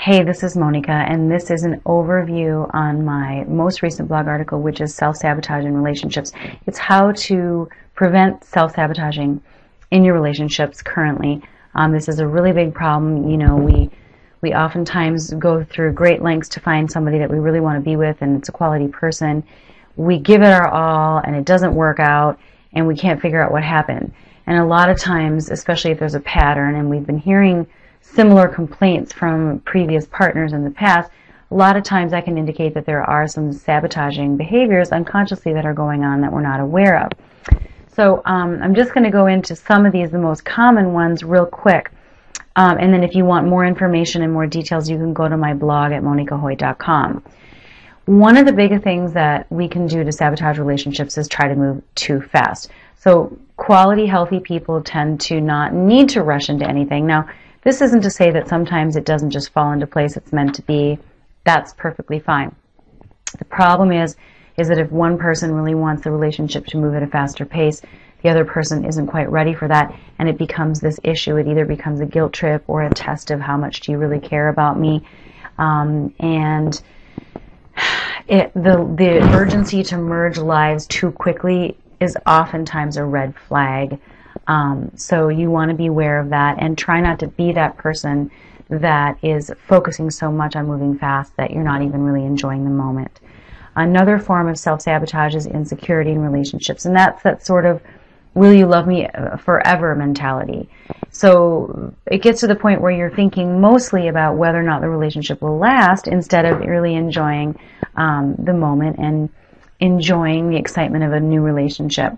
Hey, this is Monika, and this is an overview on my most recent blog article, which is self-sabotage in relationships. It's how to prevent self-sabotaging in your relationships currently. This is a really big problem. You know, we oftentimes go through great lengths to find somebody that we really want to be with, and it's a quality person. We give it our all, and it doesn't work out, and we can't figure out what happened. And a lot of times, especially if there's a pattern, and we've been hearing similar complaints from previous partners in the past, a lot of times that can indicate that there are some sabotaging behaviors unconsciously that are going on that we're not aware of. So I'm just going to go into some of these, the most common ones, real quick. And then if you want more information and more details, you can go to my blog at monikahoyt.com. One of the big things that we can do to sabotage relationships is try to move too fast. So quality, healthy people tend to not need to rush into anything. Now, this isn't to say that sometimes it doesn't just fall into place it's meant to be. That's perfectly fine. The problem is that if one person really wants the relationship to move at a faster pace, the other person isn't quite ready for that, and it becomes this issue. It either becomes a guilt trip or a test of how much do you really care about me. The urgency to merge lives too quickly is oftentimes a red flag. So you want to be aware of that and try not to be that person that is focusing so much on moving fast that you're not even really enjoying the moment. Another form of self-sabotage is insecurity in relationships, and that's that sort of will you love me forever mentality. So it gets to the point where you're thinking mostly about whether or not the relationship will last instead of really enjoying the moment and enjoying the excitement of a new relationship.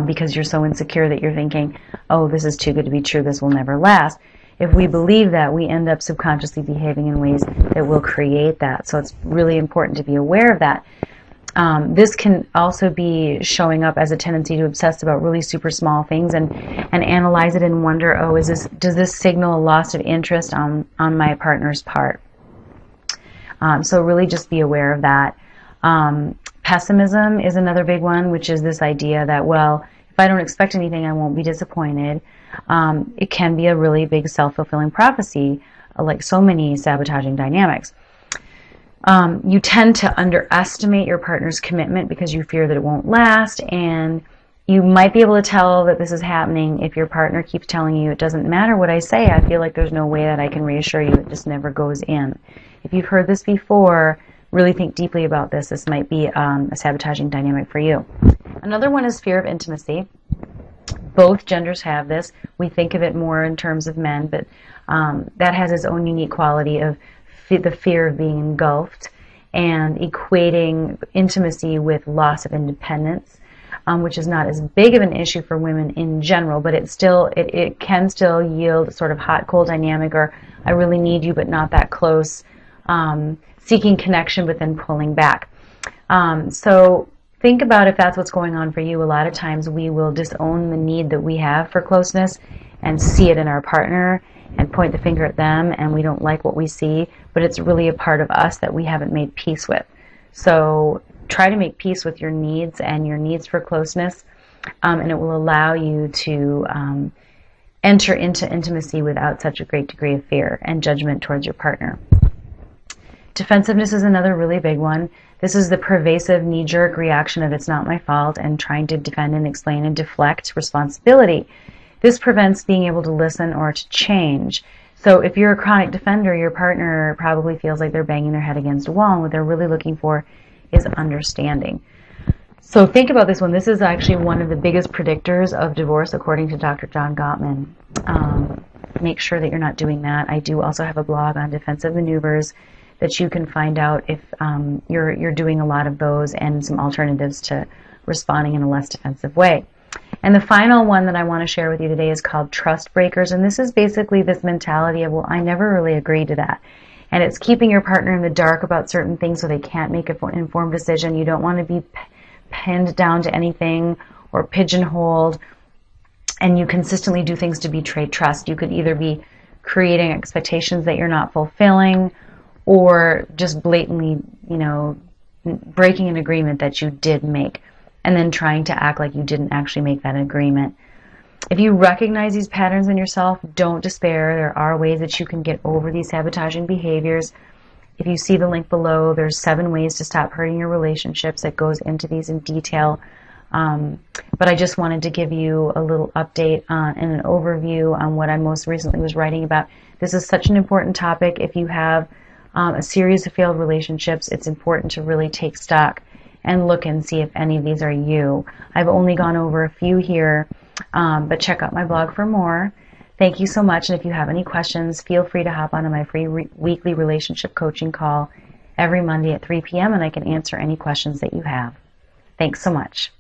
Because you're so insecure that you're thinking, oh, this is too good to be true, this will never last. If we believe that, we end up subconsciously behaving in ways that will create that. So it's really important to be aware of that. This can also be showing up as a tendency to obsess about really super small things and analyze it and wonder, oh, does this signal a loss of interest on my partner's part? So really just be aware of that. Pessimism is another big one, which is this idea that, well, if I don't expect anything, I won't be disappointed. It can be a really big self-fulfilling prophecy, like so many sabotaging dynamics. You tend to underestimate your partner's commitment because you fear that it won't last, and you might be able to tell that this is happening if your partner keeps telling you, it doesn't matter what I say, I feel like there's no way that I can reassure you, it just never goes in. If you've heard this before, really think deeply about this. This might be a sabotaging dynamic for you. Another one is fear of intimacy. Both genders have this. We think of it more in terms of men, but that has its own unique quality of the fear of being engulfed and equating intimacy with loss of independence, which is not as big of an issue for women in general, but it can still yield sort of hot-cold dynamic, or I really need you but not that close, seeking connection but then pulling back. So think about if that's what's going on for you. A lot of times we will disown the need that we have for closeness and see it in our partner and point the finger at them, and we don't like what we see, but it's really a part of us that we haven't made peace with. So try to make peace with your needs and your needs for closeness, and it will allow you to enter into intimacy without such a great degree of fear and judgment towards your partner. Defensiveness is another really big one. This is the pervasive knee-jerk reaction of it's not my fault and trying to defend and explain and deflect responsibility. This prevents being able to listen or to change. So if you're a chronic defender, your partner probably feels like they're banging their head against a wall, and what they're really looking for is understanding. So think about this one. This is actually one of the biggest predictors of divorce, according to Dr. John Gottman. Make sure that you're not doing that. I do also have a blog on defensive maneuvers that you can find out if you're doing a lot of those, and some alternatives to responding in a less defensive way. And the final one that I want to share with you today is called trust breakers, and this is basically this mentality of, well, I never really agreed to that. And it's keeping your partner in the dark about certain things so they can't make an informed decision. You don't want to be pinned down to anything or pigeonholed, and you consistently do things to betray trust. You could either be creating expectations that you're not fulfilling, or just blatantly, breaking an agreement that you did make, and then trying to act like you didn't actually make that agreement. If you recognize these patterns in yourself, don't despair. There are ways that you can get over these sabotaging behaviors. If you see the link below, there's 7 ways to stop hurting your relationships. That goes into these in detail. But I just wanted to give you a little update and an overview on what I most recently was writing about. This is such an important topic. If you have a series of failed relationships, it's important to really take stock and look and see if any of these are you. I've only gone over a few here, but check out my blog for more. Thank you so much, and if you have any questions, feel free to hop onto my free weekly relationship coaching call every Monday at 3 p.m. and I can answer any questions that you have. Thanks so much.